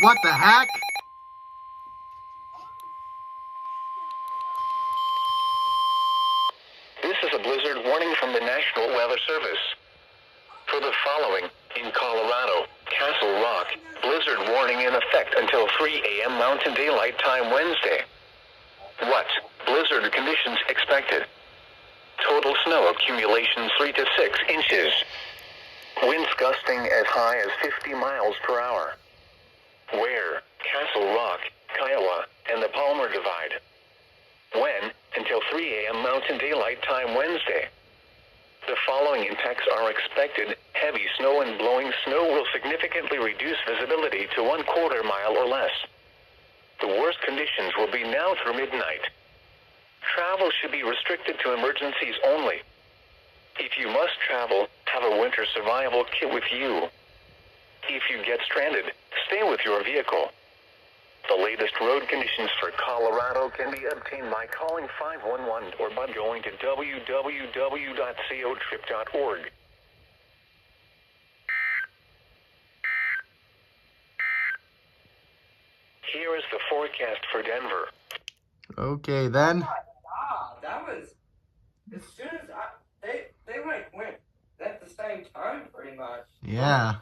What the heck? This is a blizzard warning from the National Weather Service. For the following, in Colorado, Castle Rock, blizzard warning in effect until 3 a.m. Mountain Daylight Time Wednesday. What? Blizzard conditions expected. Total snow accumulation 3 to 6 inches. Winds gusting as high as 50 miles per hour. Where? Castle Rock, Kiowa, and the Palmer Divide. When? Until 3 a.m. Mountain Daylight Time Wednesday. The following impacts are expected. Heavy snow and blowing snow will significantly reduce visibility to 1/4 mile or less. The worst conditions will be now through midnight. Travel should be restricted to emergencies only. If you must travel, have a winter survival kit with you. If you get stranded, stay with your vehicle. The latest road conditions for Colorado can be obtained by calling 511 or by going to www.cotrip.org. Here is the forecast for Denver. Okay, then. That was as soon as they like went at the same time pretty much. Yeah.